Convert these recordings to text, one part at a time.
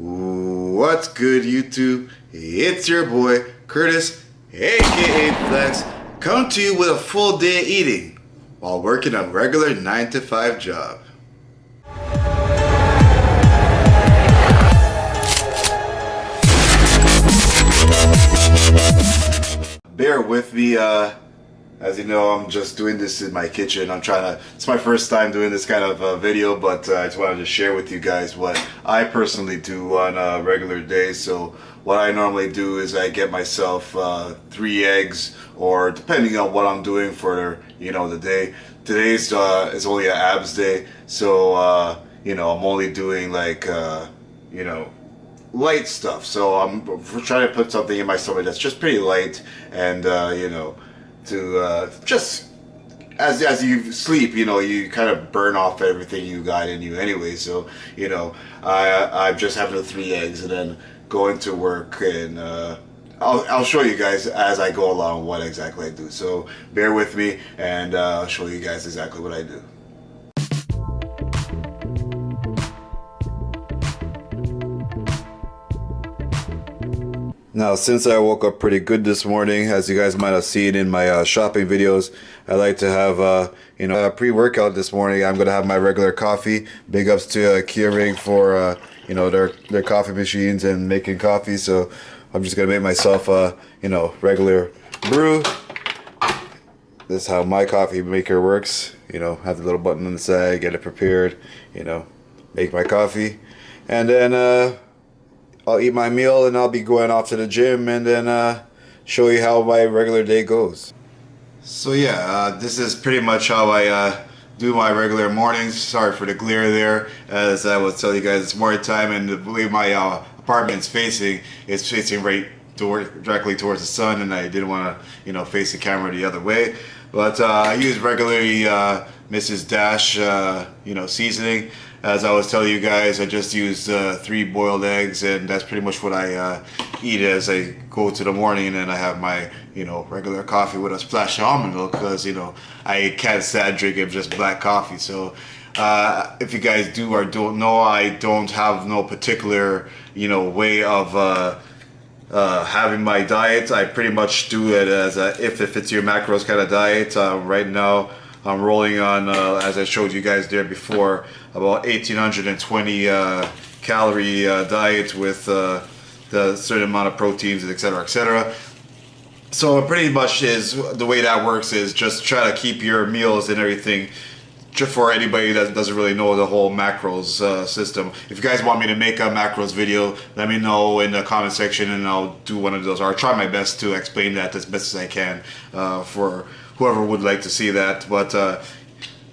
What's good, YouTube? It's your boy Curtis, aka Flex, coming to you with a full day eating while working a regular 9 to 5 job. Bear with me, as you know, I'm just doing this in my kitchen. It's my first time doing this kind of video, but I just wanted to share with you guys what I personally do on a regular day. So what I normally do is I get myself 3 eggs, or depending on what I'm doing for, the day. Today's is only an abs day, so, I'm only doing like, light stuff. So I'm trying to put something in my stomach that's just pretty light, and to just as you sleep, you kind of burn off everything you got in you anyway. So I'm just having the 3 eggs and then going to work, and I'll show you guys as I go along what exactly I do. So bear with me, and I'll show you guys exactly what I do. Now, since I woke up pretty good this morning, as you guys might have seen in my shopping videos, I like to have a pre-workout this morning. I'm gonna have my regular coffee. Big ups to Keurig for their coffee machines and making coffee. So I'm just gonna make myself a regular brew. This is how my coffee maker works. Have the little button on the side, get it prepared. Make my coffee, and then I'll eat my meal, and I'll be going off to the gym, and then show you how my regular day goes. So yeah, this is pretty much how I do my regular mornings. Sorry for the glare there, as I will tell you guys, it's morning time, and the way my apartment's facing, it's facing directly towards the sun, and I didn't want to face the camera the other way. But I use regularly Mrs. Dash seasoning. As I was telling you guys, I just used 3 boiled eggs, and that's pretty much what I eat as I go to the morning. And then I have my regular coffee with a splash of almond milk, because I can't stand drinking just black coffee. So if you guys do or don't know, I don't have no particular way of having my diet. I pretty much do it as a if it fits your macros kind of diet. Right now I'm rolling on, as I showed you guys there before, about 1,820 calorie diet with the certain amount of proteins, etc., etc. So pretty much is the way that works is just try to keep your meals and everything. Just for anybody that doesn't really know the whole macros system, if you guys want me to make a macros video, let me know in the comment section, and I'll do one of those, or I'll try my best to explain that as best as I can for whoever would like to see that. But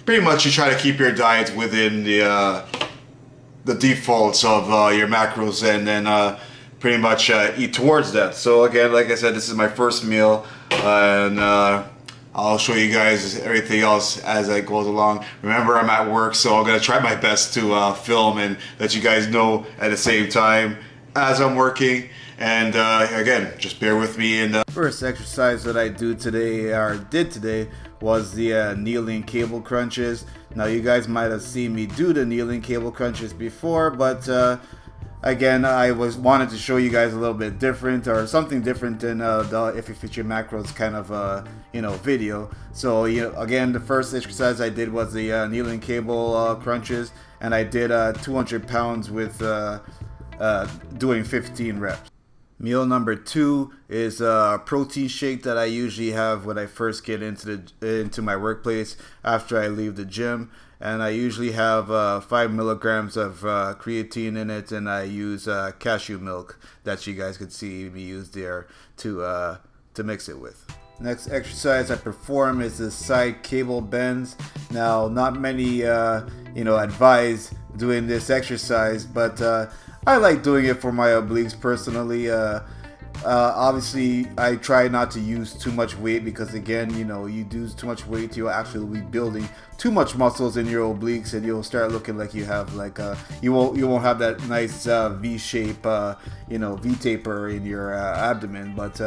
pretty much you try to keep your diet within the defaults of your macros, and then pretty much eat towards that. So again, like I said, this is my first meal, and I'll show you guys everything else as I goes along. Remember, I'm at work, so I'm gonna try my best to film and let you guys know at the same time as I'm working. And again, just bear with me. And first exercise that I did today was the kneeling cable crunches. Now, you guys might have seen me do the kneeling cable crunches before, but again, I wanted to show you guys a little bit different, or something different than the If You Fit Your Macros kind of video. So again, the first exercise I did was the kneeling cable crunches, and I did 200 pounds with doing 15 reps. Meal number 2 is a protein shake that I usually have when I first get into my workplace after I leave the gym, and I usually have 5 milligrams of creatine in it, and I use cashew milk that you guys could see me use there to mix it with. Next exercise I perform is the side cable bends. Now, not many advise doing this exercise, but I like doing it for my obliques personally. Obviously, I try not to use too much weight, because again, you do too much weight, you'll actually be building too much muscles in your obliques, and you'll start looking like you have like you won't have that nice V shape, V taper in your abdomen. But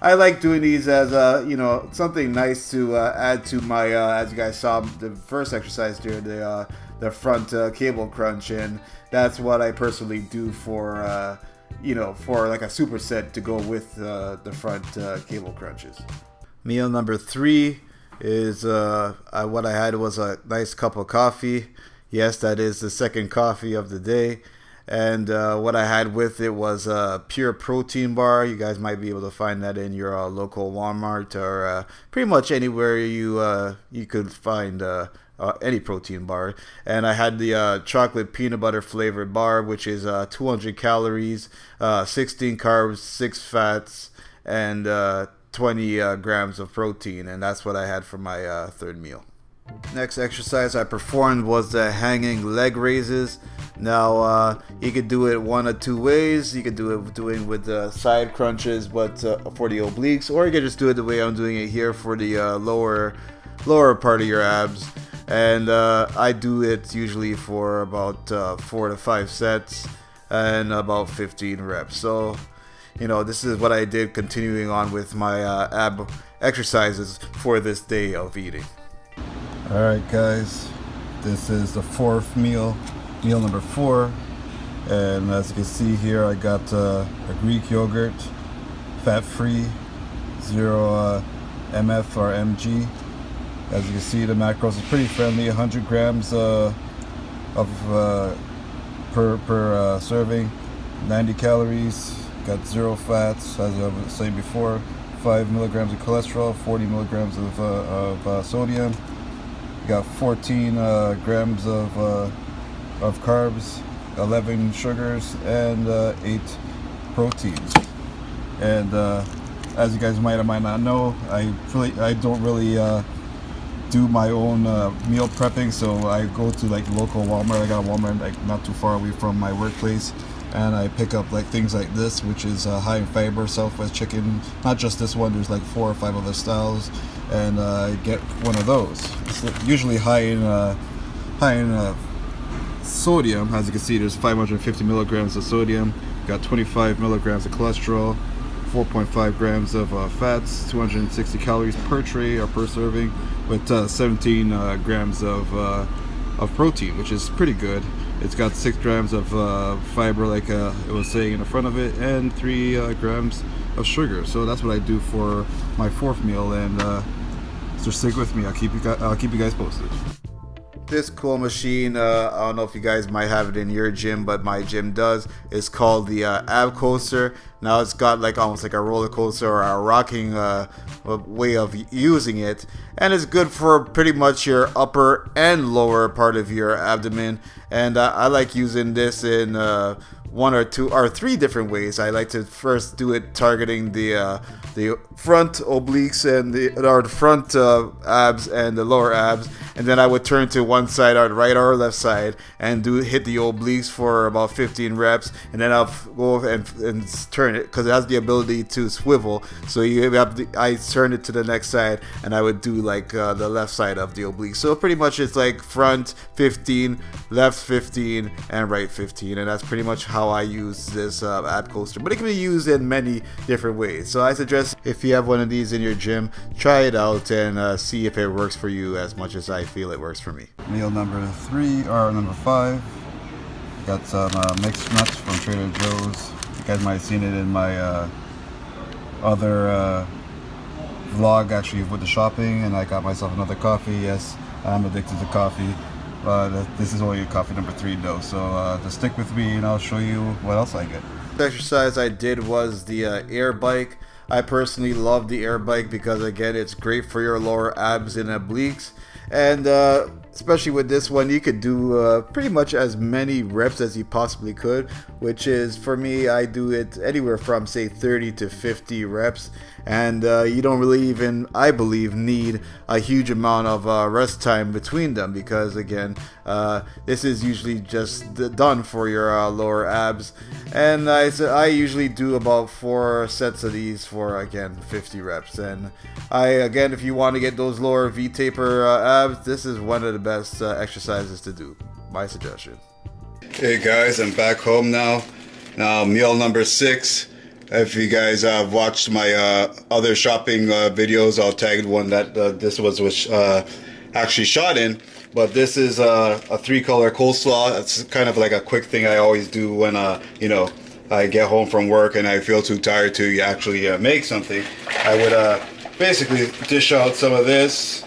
I like doing these as something nice to add to my as you guys saw the first exercise there, the the front cable crunch, and that's what I personally do for for like a superset to go with the front cable crunches. Meal number 3 is what I had was a nice cup of coffee. Yes, that is the second coffee of the day. And what I had with it was a pure protein bar. You guys might be able to find that in your local Walmart or pretty much anywhere you could find any protein bar. And I had the chocolate peanut butter flavored bar, which is 200 calories, 16 carbs, 6 fats, and 20 grams of protein. And that's what I had for my third meal. Next exercise I performed was the hanging leg raises. Now you could do it one of two ways. You could do it with the side crunches, but for the obliques, or you could just do it the way I'm doing it here for the lower part of your abs. And I do it usually for about 4 to 5 sets and about 15 reps. So this is what I did, continuing on with my ab exercises for this day of eating. Alright guys, this is the fourth meal number 4, and as you can see here I got a Greek yogurt, fat free, 0 MF or MG. As you can see, the macros is pretty friendly, 100 grams per serving, 90 calories, got 0 fats, as I was saying before, 5 milligrams of cholesterol, 40 milligrams of sodium. Got 14 grams of carbs, 11 sugars, and 8 proteins. And as you guys might or might not know, I don't really do my own meal prepping, so I go to like local Walmart. I got a Walmart like not too far away from my workplace, and I pick up like things like this, which is high in fiber, Southwest chicken. Not just this one, there's like 4 or 5 other styles, and I get one of those. It's usually high in sodium. As you can see, there's 550 milligrams of sodium, got 25 milligrams of cholesterol, 4.5 grams of fats, 260 calories per tray or per serving, with 17 grams of protein, which is pretty good. It's got 6 grams of fiber, like it was saying in the front of it, and 3 grams of sugar. So that's what I do for my 4th meal, and so stick with me. I'll keep you guys posted. This cool machine, I don't know if you guys might have it in your gym, but my gym does. It's called the ab coaster. Now it's got like almost like a roller coaster or a rocking way of using it, and it's good for pretty much your upper and lower part of your abdomen. And I like using this in 1 or 2 or 3 different ways. I like to first do it targeting the front obliques and the front abs and the lower abs, and then I would turn to one side, or right or left side, and hit the obliques for about 15 reps, and then I'll go and turn it, because it has the ability to swivel. So I turn it to the next side, and I would do like the left side of the oblique. So pretty much it's like front 15, left 15, and right 15, and that's pretty much how I use this ab coaster. But it can be used in many different ways. So I suggest if you have one of these in your gym, try it out and see if it works for you as much as I feel it works for me. Meal number 5. Got some mixed nuts from Trader Joe's. You guys might have seen it in my other vlog, actually, with the shopping, and I got myself another coffee. Yes, I'm addicted to coffee, but this is only coffee number 3 though, so just stick with me and I'll show you what else I get. The exercise I did was the air bike. I personally love the air bike because, again, it's great for your lower abs and obliques, and especially with this one, you could do pretty much as many reps as you possibly could, which is, for me, I do it anywhere from say 30 to 50 reps, and you don't really even, I believe, need a huge amount of rest time between them, because again, this is usually just done for your lower abs, and I usually do about 4 sets of these for, again, 50 reps. And again, if you want to get those lower V-taper abs, this is one of the best exercises to do. My suggestion. Hey guys, I'm back home now. Now meal number 6. If you guys have watched my other shopping videos, I'll tag one that this was actually shot in. But this is a 3-color coleslaw. It's kind of like a quick thing I always do when you know, I get home from work and I feel too tired to actually make something. I would basically dish out some of this,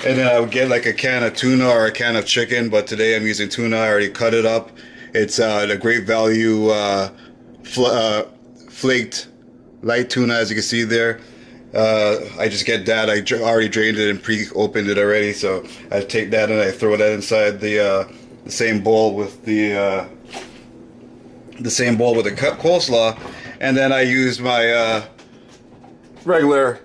and then I would get like a can of tuna or a can of chicken. But today I'm using tuna. I already cut it up. It's a great value flaked light tuna, as you can see there. I just get that. I already drained it and pre-opened it already, so I take that and I throw that inside the same bowl with the cut coleslaw, and then I used my regular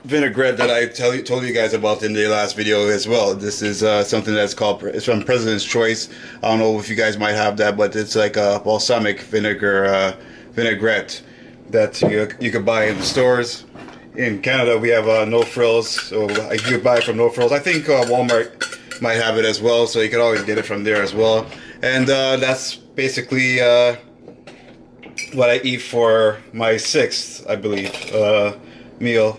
vinaigrette that I told you guys about in the last video as well. This is something that's called, it's from President's Choice. I don't know if you guys might have that, but it's like a balsamic vinegar vinaigrette that you could buy in the stores. In Canada, we have No Frills, so you could buy it from No Frills. I think Walmart might have it as well, so you can always get it from there as well. And that's basically what I eat for my 6th, I believe, meal.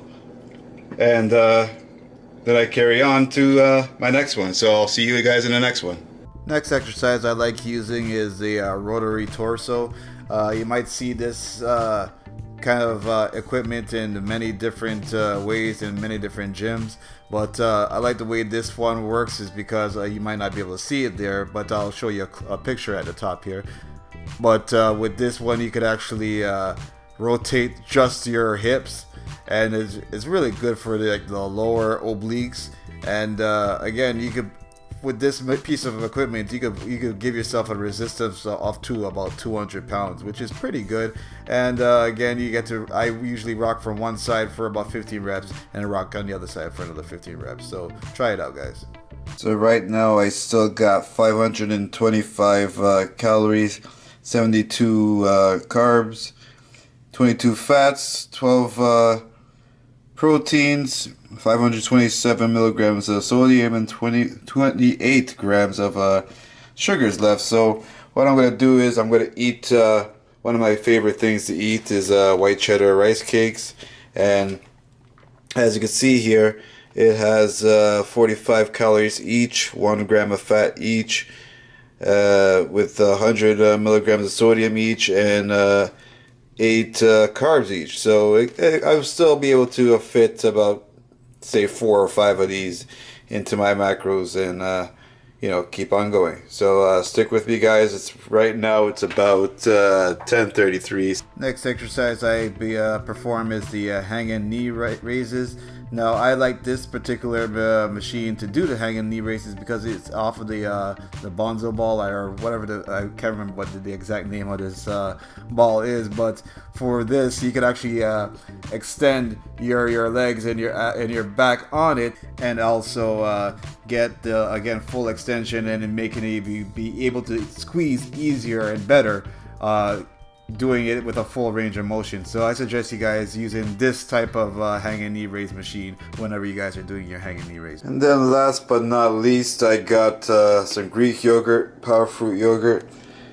And then I carry on to my next one. So I'll see you guys in the next one. Next exercise I like using is the rotary torso. You might see this kind of equipment in many different ways in many different gyms, but I like the way this one works is because you might not be able to see it there, but I'll show you a picture at the top here. But with this one you could actually rotate just your hips, and it's really good for the lower obliques. And again, you could, with this piece of equipment, you could give yourself a resistance of to about 200 pounds, which is pretty good. And again, you get to, I usually rock from one side for about 15 reps and rock on the other side for another 15 reps. So try it out, guys. So right now I still got 525 calories, 72 carbs, 22 fats, 12 proteins, 527 milligrams of sodium, and 28 grams of sugars left. So what I'm going to do is I'm going to eat, one of my favorite things to eat is white cheddar rice cakes. And as you can see here, it has 45 calories each, 1 gram of fat each, with 100 milligrams of sodium each, and 8 carbs each. So I will still be able to fit about, say, 4 or 5 of these into my macros, and you know, keep on going. So stick with me, guys. It's right now it's about 10:33. Next exercise I perform is the hanging knee raises. Now I like this particular machine to do the hanging knee raises because it's off of the bonzo ball, or whatever I can't remember what the exact name of this ball is. But for this, you could actually extend your legs and your back on it, and also get the, again, full extension, and making it be able to squeeze easier and better, doing it with a full range of motion. So I suggest you guys using this type of hanging knee raise machine whenever you guys are doing your hanging knee raise. And then last but not least, I got some Greek yogurt, power fruit yogurt.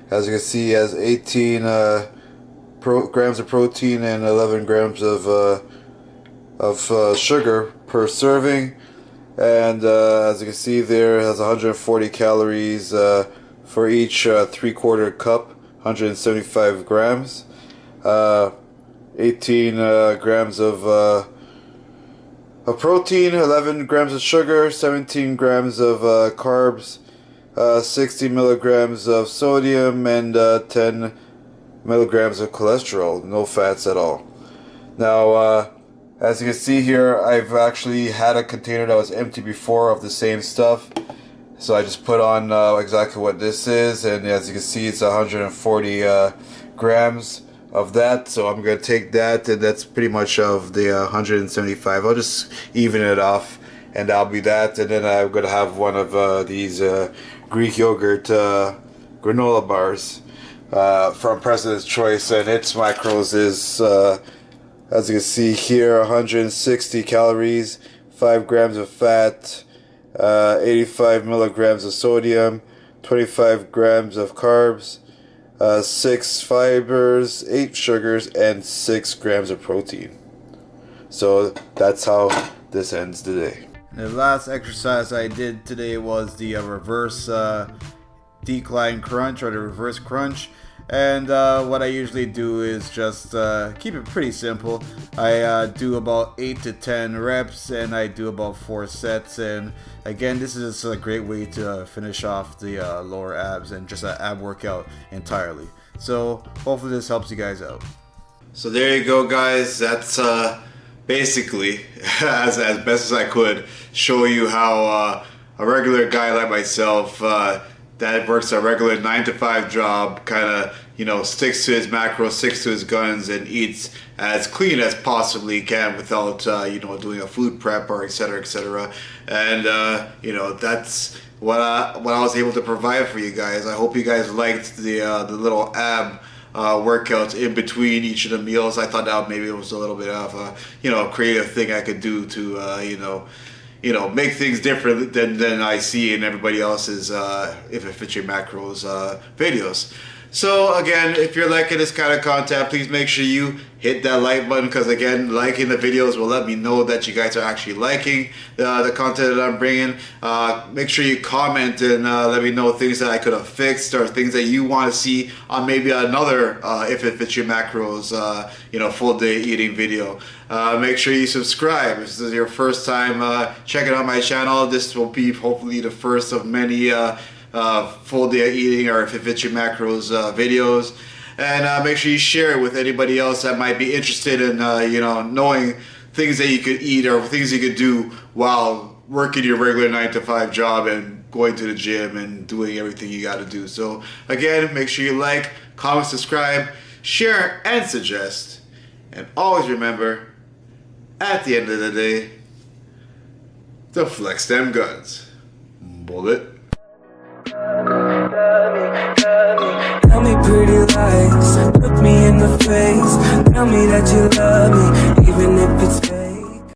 As you can see, it has 18 grams of protein and 11 grams of sugar per serving. And as you can see there, it has 140 calories for each 3/4 cup, 175 grams, 18 grams of protein, 11 grams of sugar, 17 grams of carbs, 60 milligrams of sodium, and 10 milligrams of cholesterol, no fats at all. Now, as you can see here, I've actually had a container that was empty before of the same stuff. So I just put on exactly what this is, and as you can see, it's 140 grams of that. So I'm going to take that, and that's pretty much of the 175. I'll just even it off, and that'll be that. And then I'm going to have one of these Greek yogurt granola bars from President's Choice, and its macros is, as you can see here, 160 calories, 5 grams of fat, 85 milligrams of sodium, 25 grams of carbs, 6 fibers, 8 sugars, and 6 grams of protein. So that's how this ends today. The last exercise I did today was the reverse decline crunch, or the reverse crunch. And what I usually do is just keep it pretty simple. I do about 8 to 10 reps, and I do about 4 sets. And again, this is just a great way to finish off the lower abs and just an ab workout entirely. So hopefully this helps you guys out. So there you go, guys. That's basically as best as I could show you how a regular guy like myself that works a regular 9-to-5 job kind of, you know, sticks to his macros, sticks to his guns, and eats as clean as possibly can without you know, doing a food prep or etc, etc. And you know, that's what I was able to provide for you guys. I hope you guys liked the little ab workouts in between each of the meals. I thought that maybe it was a little bit of a, you know, creative thing I could do to you know, make things different than I see in everybody else's If It Fits Your Macros videos. So again, if you're liking this kind of content, please make sure you hit that like button, because again, liking the videos will let me know that you guys are actually liking the content that I'm bringing. Make sure you comment and let me know things that I could have fixed, or things that you want to see on maybe another If It Fits Your Macros you know, full day eating video. Make sure you subscribe. If this is your first time checking out my channel, this will be hopefully the first of many full day eating or If It Fits Your Macros videos. And make sure you share it with anybody else that might be interested in you know, knowing things that you could eat or things you could do while working your regular 9-to-5 job and going to the gym and doing everything you got to do. So again, make sure you like, comment, subscribe, share, and suggest. And always remember, at the end of the day, to flex them guns. Bullet. Tell me pretty lies, look me in the face. Tell me that you love me.